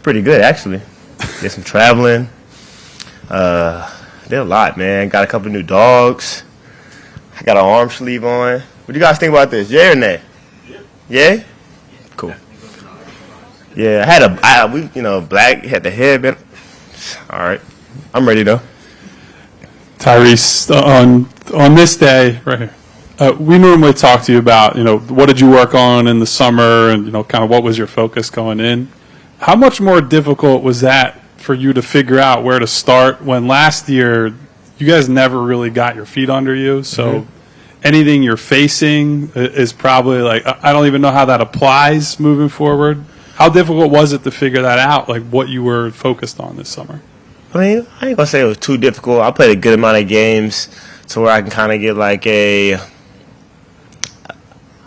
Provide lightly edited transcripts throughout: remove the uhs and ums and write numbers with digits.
Pretty good, actually. Did some traveling. Did a lot, man. Got a couple new dogs. I got an arm sleeve on. What do you guys think about this? Yeah or nay? Yeah? Cool. Yeah, I had black, had the headband. All right. I'm ready, though. Tyrese, on this day, right here, we normally talk to you about, what did you work on in the summer and, kind of what was your focus going in. How much more difficult was that for you to figure out where to start when last year you guys never really got your feet under you? So anything you're facing is probably like, I don't even know how that applies moving forward. How difficult was it to figure that out, like what you were focused on this summer? I mean, I ain't going to say it was too difficult. I played a good amount of games to where I can kind of get like a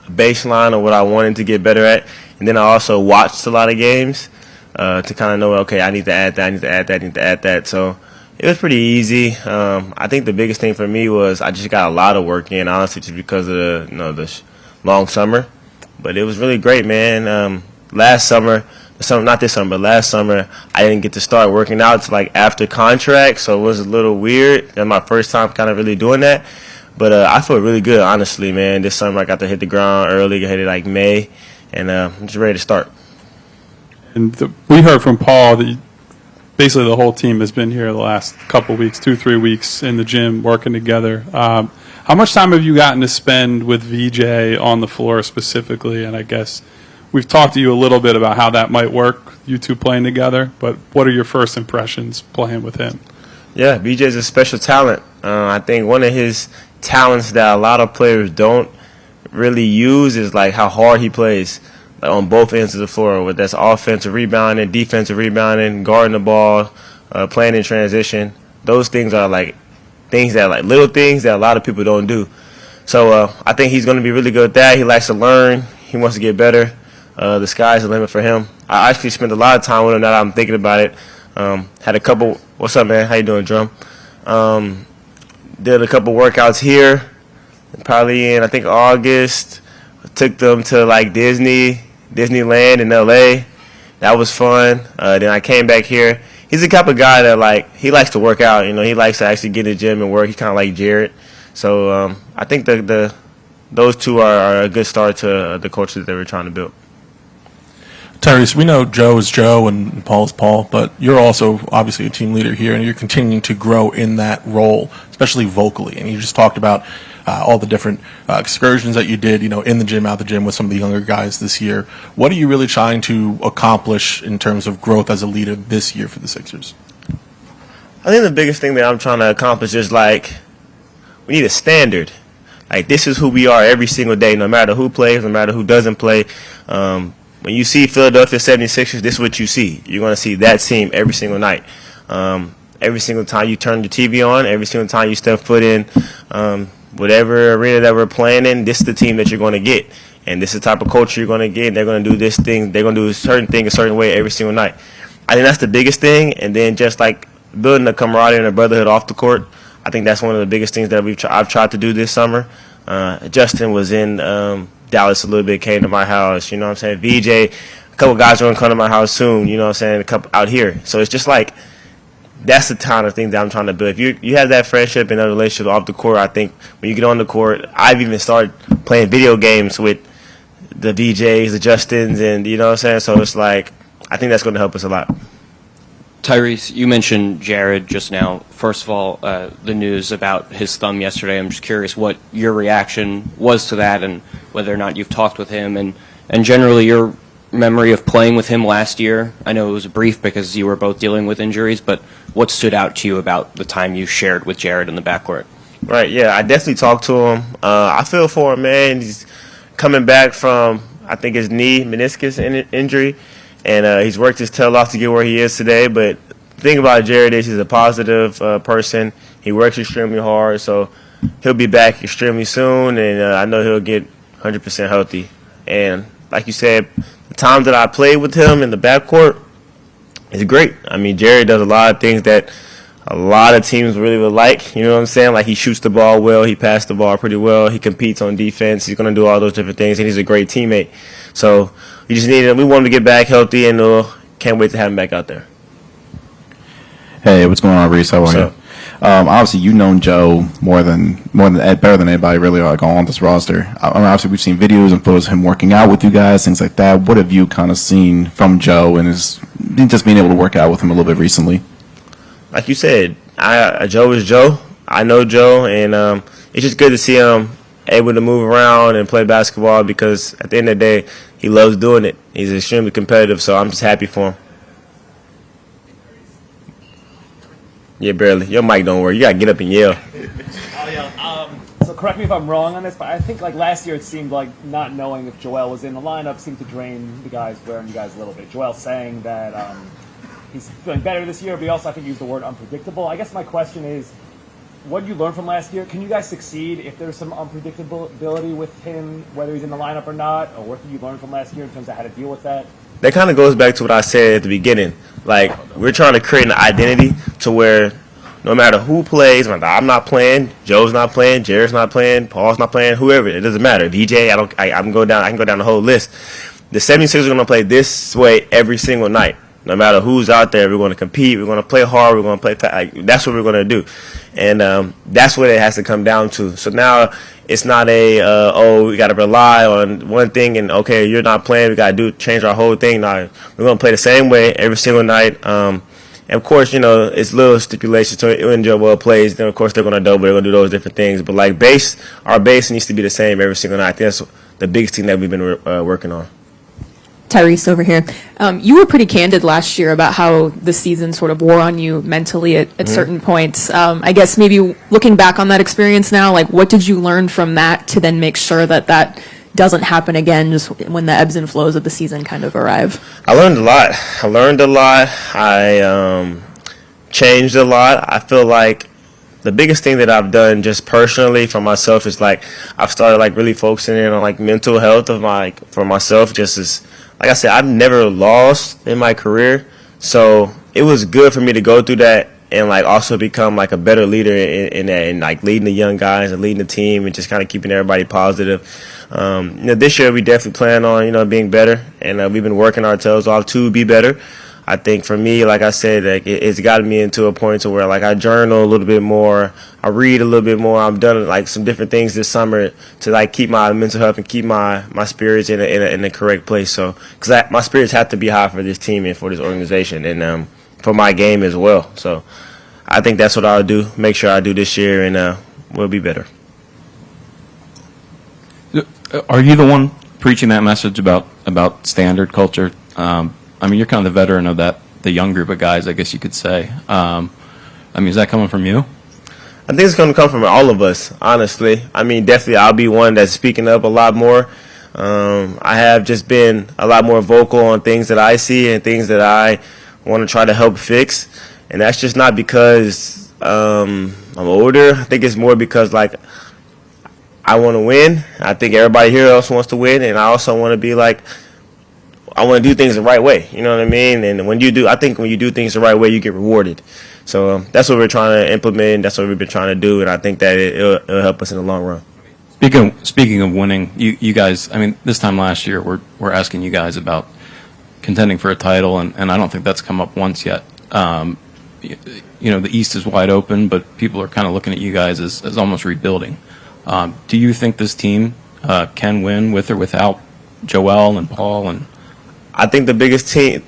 baseline of what I wanted to get better at. And then I also watched a lot of games to kind of know, okay, I need to add that, I need to add that, I need to add that. So it was pretty easy. I think the biggest thing for me was I just got a lot of work in, honestly, just because of the long summer. But it was really great, man. Last summer, not this summer, but last summer, I didn't get to start working out until like after contract, so it was a little weird. That's my first time kind of really doing that. But I feel really good, honestly, man. This summer I got to hit the ground early, I hit it like May, and I'm just ready to start. And we heard from Paul that basically the whole team has been here the last couple weeks, 2-3 weeks in the gym working together. How much time have you gotten to spend with VJ on the floor specifically? And I guess we've talked to you a little bit about how that might work, you two playing together, but what are your first impressions playing with him? Yeah, VJ's a special talent. I think one of his talents that a lot of players don't really use is like how hard he plays, like on both ends of the floor, whether that's offensive rebounding, defensive rebounding, guarding the ball, playing in transition. Those things are like little things that a lot of people don't do. So I think he's going to be really good at that. He likes to learn. He wants to get better. The sky's the limit for him. I actually spent a lot of time with him now that I'm thinking about it. Had a couple. What's up, man? How you doing, Drum? Did a couple workouts here, probably in I think August. Took them to like Disneyland in LA. That was fun. Then I came back here. He's the type of guy that he likes to work out. He likes to actually get in the gym and work. He's kind of like Jared. So I think those two are a good start to the culture that we're trying to build. Tyrese, we know Joe is Joe and Paul is Paul, but you're also obviously a team leader here, and you're continuing to grow in that role, especially vocally. And you just talked about all the different excursions that you did, in the gym, out the gym with some of the younger guys this year. What are you really trying to accomplish in terms of growth as a leader this year for the Sixers? I think the biggest thing that I'm trying to accomplish is we need a standard. Like, this is who we are every single day, no matter who plays, no matter who doesn't play. When you see Philadelphia 76ers, this is what you see. You're going to see that team every single night. Every single time you turn the TV on, every single time you step foot in whatever arena that we're playing in, this is the team that you're going to get. And this is the type of culture you're going to get. And they're going to do this thing. They're going to do a certain thing a certain way every single night. I think that's the biggest thing. And then just building a camaraderie and a brotherhood off the court, I think that's one of the biggest things that I've tried to do this summer. Justin was in Dallas a little bit, came to my house, you know what I'm saying? VJ, a couple guys are going to come to my house soon, you know what I'm saying? A couple out here. So it's just that's the kind of thing that I'm trying to build. If you have that friendship and that relationship off the court, I think when you get on the court, I've even started playing video games with the VJs, the Justins, and you know what I'm saying? So it's I think that's going to help us a lot. Tyrese, you mentioned Jared just now. First of all, the news about his thumb yesterday, I'm just curious what your reaction was to that and whether or not you've talked with him and generally your memory of playing with him last year. I know it was brief because you were both dealing with injuries, but what stood out to you about the time you shared with Jared in the backcourt? Right, yeah, I definitely talked to him. I feel for him, man. He's coming back from, I think, his knee meniscus injury. And he's worked his tail off to get where he is today. But the thing about Jared is he's a positive person. He works extremely hard, so he'll be back extremely soon. And I know he'll get 100% healthy. And like you said, the time that I played with him in the backcourt is great. I mean, Jared does a lot of things that a lot of teams really would like. You know what I'm saying? He shoots the ball well. He passes the ball pretty well. He competes on defense. He's going to do all those different things, and he's a great teammate. So we want him to get back healthy, and can't wait to have him back out there. Hey, what's going on, Reese? How are you? up? Obviously, you've known Joe better than anybody really like on this roster. I mean, obviously, we've seen videos and photos of him working out with you guys, things like that. What have you kind of seen from Joe and his just being able to work out with him a little bit recently? Like you said, Joe is Joe. I know Joe, and it's just good to see him able to move around and play basketball because at the end of the day, he loves doing it. He's extremely competitive, so I'm just happy for him. Yeah, barely. Your mic don't work. You got to get up and yell. Oh, yeah. So correct me if I'm wrong on this, but I think like last year it seemed like not knowing if Joel was in the lineup seemed to drain the guys, wearing you guys a little bit. Joel saying that he's feeling better this year, but he also, I think, used the word unpredictable. I guess my question is, what did you learn from last year? Can you guys succeed if there's some unpredictability with him, whether he's in the lineup or not? Or what did you learn from last year in terms of how to deal with that? That kind of goes back to what I said at the beginning. Like, we're trying to create an identity to where no matter who plays, whether I'm not playing, Joe's not playing, Jared's not playing, Paul's not playing, whoever, it doesn't matter. VJ, I can go down the whole list. The 76ers are going to play this way every single night. No matter who's out there, we're going to compete. We're going to play hard. We're going to play fast. That's what we're going to do. And that's what it has to come down to. So now it's not we got to rely on one thing and, okay, you're not playing. We got to change our whole thing. Now, we're going to play the same way every single night. And, of course, it's little stipulations. So when Joel plays, then, of course, they're going to double. They're going to do those different things. But, like, our base needs to be the same every single night. I think that's the biggest thing that we've been working on. Tyrese over here. You were pretty candid last year about how the season sort of wore on you mentally at certain points. I guess maybe looking back on that experience now, like what did you learn from that to then make sure that that doesn't happen again just when the ebbs and flows of the season kind of arrive? I learned a lot. I changed a lot. I feel like the biggest thing that I've done just personally for myself is like I've started like really focusing in on like mental health for myself. Just as like I said, I've never lost in my career, so it was good for me to go through that and like also become like a better leader in that, and like leading the young guys and leading the team and just kind of keeping everybody positive. This year we definitely plan on being better, and we've been working our tails off to be better. I think for me, like I said, like it's gotten me into a point to where like I journal a little bit more, I read a little bit more. I've done like some different things this summer to like keep my mental health and keep my spirits in the correct place. So because my spirits have to be high for this team and for this organization and for my game as well. So I think that's what I'll do. Make sure I do this year, and we'll be better. Are you the one preaching that message about standard culture? I mean, you're kind of the veteran of the young group of guys, I guess you could say. I mean, is that coming from you? I think it's going to come from all of us, honestly. I mean, definitely I'll be one that's speaking up a lot more. I have just been a lot more vocal on things that I see and things that I want to try to help fix. And that's just not because I'm older. I think it's more because, like, I want to win. I think everybody here else wants to win. And I also want to be like, I want to do things the right way. You know what I mean? And I think when you do things the right way, you get rewarded. So that's what we're trying to implement. That's what we've been trying to do. And I think that it'll help us in the long run. Speaking of winning, you guys, I mean, this time last year, we're asking you guys about contending for a title, and I don't think that's come up once yet. The East is wide open, but people are kind of looking at you guys as almost rebuilding. Do you think this team can win with or without Joel and Paul? And I think the biggest thing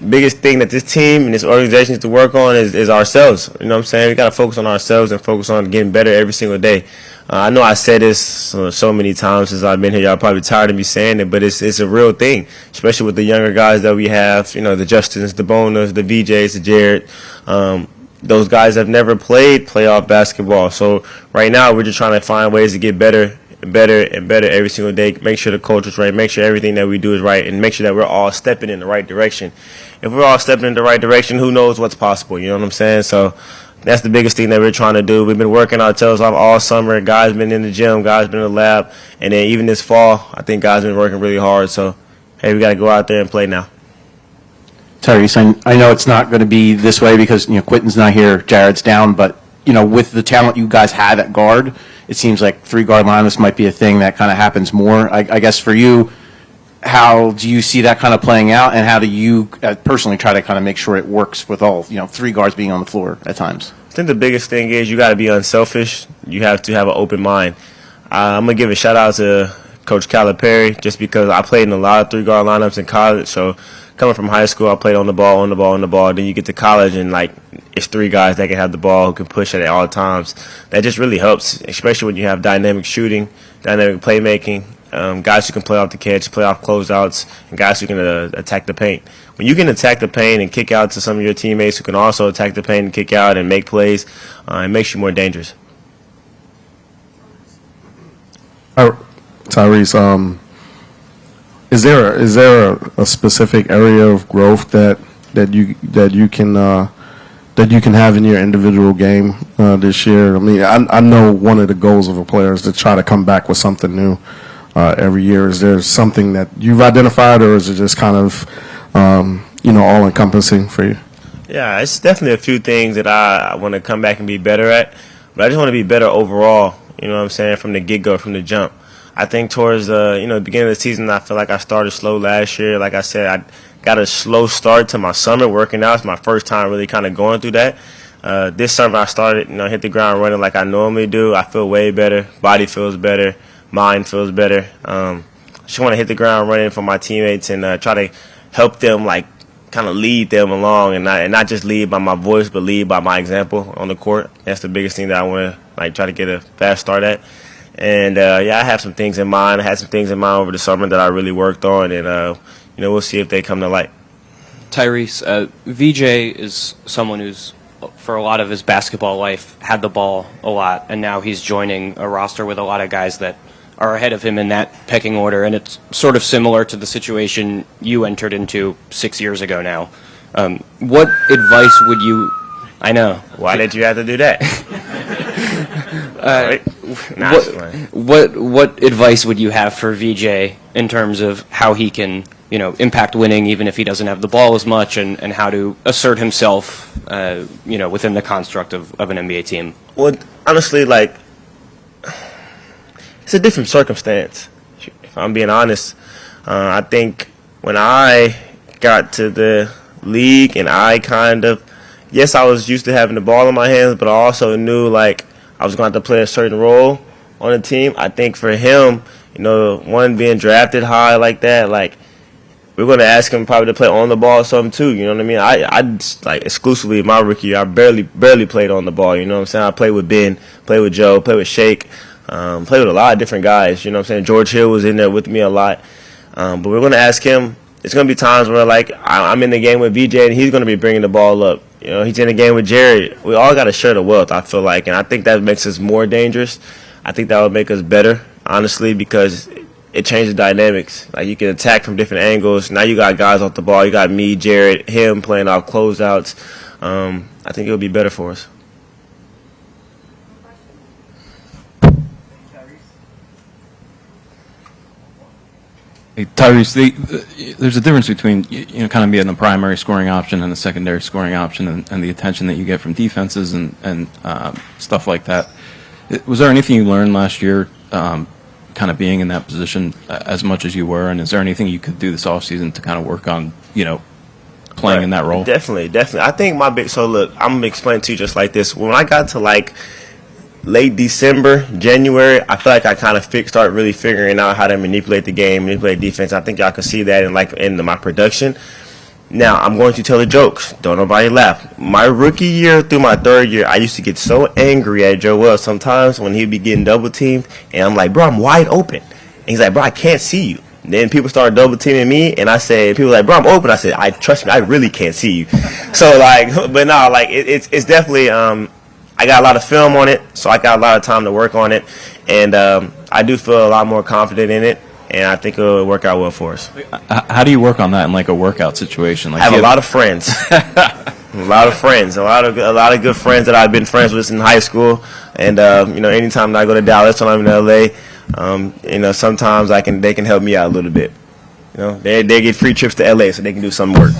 that this team and this organization needs to work on is ourselves. You know what I'm saying? We got to focus on ourselves and focus on getting better every single day. I know I said this so many times since I've been here. Y'all probably tired of me saying it, but it's a real thing, especially with the younger guys that we have. The Justins, the Bonas, the VJs, the Jared. Those guys have never played playoff basketball. So right now we're just trying to find ways to get better and better every single day. Make sure the culture's right. Make sure everything that we do is right, and make sure that we're all stepping in the right direction. If we're all stepping in the right direction, who knows what's possible? You know what I'm saying? So that's the biggest thing that we're trying to do. We've been working our tails off all summer. Guys been in the gym. Guys been in the lab. And then even this fall, I think guys been working really hard. So, hey, we got to go out there and play now. Tyrese, I know it's not going to be this way because Quentin's not here, Jared's down, but with the talent you guys have at guard, it seems like 3-guard lineups might be a thing that kind of happens more. I guess for you, how do you see that kind of playing out, and how do you personally try to kind of make sure it works with all, three guards being on the floor at times? I think the biggest thing is you got to be unselfish. You have to have an open mind. I'm going to give a shout-out to Coach Calipari just because I played in a lot of three-guard lineups in college. So coming from high school, I played on the ball. Then you get to college, and, it's three guys that can have the ball, who can push it at all times. That just really helps, especially when you have dynamic shooting, dynamic playmaking, guys who can play off the catch, play off closeouts, and guys who can attack the paint. When you can attack the paint and kick out to some of your teammates who can also attack the paint and kick out and make plays, it makes you more dangerous. Tyrese, is there a specific area of growth that you can have in your individual game this year? I mean, I know one of the goals of a player is to try to come back with something new every year. Is there something that you've identified, or is it just kind of all encompassing for you? Yeah, it's definitely a few things that I want to come back and be better at, but I just want to be better overall. You know what I'm saying, from the get-go, from the jump. I think towards the beginning of the season, I feel like I started slow last year. Like I said, I got a slow start to my summer working out. It's my first time really kind of going through that. This summer I started, hit the ground running like I normally do. I feel way better. Body feels better. Mind feels better. I just want to hit the ground running for my teammates and try to help them, kind of lead them along, and not just lead by my voice, but lead by my example on the court. That's the biggest thing that I want to try to get a fast start at. And I have some things in mind. I had some things in mind over the summer that I really worked on, and we'll see if they come to light. Tyrese, VJ is someone who's, for a lot of his basketball life, had the ball a lot, and now he's joining a roster with a lot of guys that are ahead of him in that pecking order, and it's sort of similar to the situation you entered into 6 years ago now. What advice would you... I know. Why did you have to do that? What advice would you have for VJ in terms of how he can, impact winning even if he doesn't have the ball as much, and how to assert himself, within the construct of an NBA team? Well, honestly, it's a different circumstance. If I'm being honest, I think when I got to the league and yes, I was used to having the ball in my hands, but I also knew I was going to have to play a certain role on the team. I think for him, one being drafted high like that, we're going to ask him probably to play on the ball or something too. You know what I mean? I just, exclusively my rookie year, I barely played on the ball. You know what I'm saying? I played with Ben, played with Joe, played with Shake, played with a lot of different guys. You know what I'm saying? George Hill was in there with me a lot. But we're going to ask him. It's going to be times where I'm in the game with VJ and he's going to be bringing the ball up. He's in the game with Jared. We all got to share the wealth, I feel like, and I think that makes us more dangerous. I think that would make us better, honestly, because it changes dynamics. You can attack from different angles. Now you got guys off the ball. You got me, Jared, him playing off closeouts. I think it would be better for us. Hey, Tyrese, there's a difference between kind of being the primary scoring option and the secondary scoring option, and the attention that you get from defenses and stuff like that. Was there anything you learned last year, kind of being in that position as much as you were, and is there anything you could do this offseason to kind of work on, playing in that role? Definitely. I think look, I'm going to explain to you just like this. When I got to late December, January, I feel like I kind of started really figuring out how to manipulate the game, manipulate defense. I think y'all can see that in my production. Now, I'm going to tell the jokes. Don't nobody laugh. My rookie year through my third year, I used to get so angry at Joel sometimes when he'd be getting double teamed, and I'm like, bro, I'm wide open. And he's like, bro, I can't see you. And then people started double teaming me, and people were like, bro, I'm open. I said, trust me, I really can't see you. So but no, it's definitely I got a lot of film on it, so I got a lot of time to work on it, and I do feel a lot more confident in it, and I think it'll work out well for us. How do you work on that in a workout situation? I have a lot of friends, a lot of good friends that I've been friends with in high school, and anytime that I go to Dallas when I'm in LA, sometimes they can help me out a little bit. They get free trips to LA so they can do some work.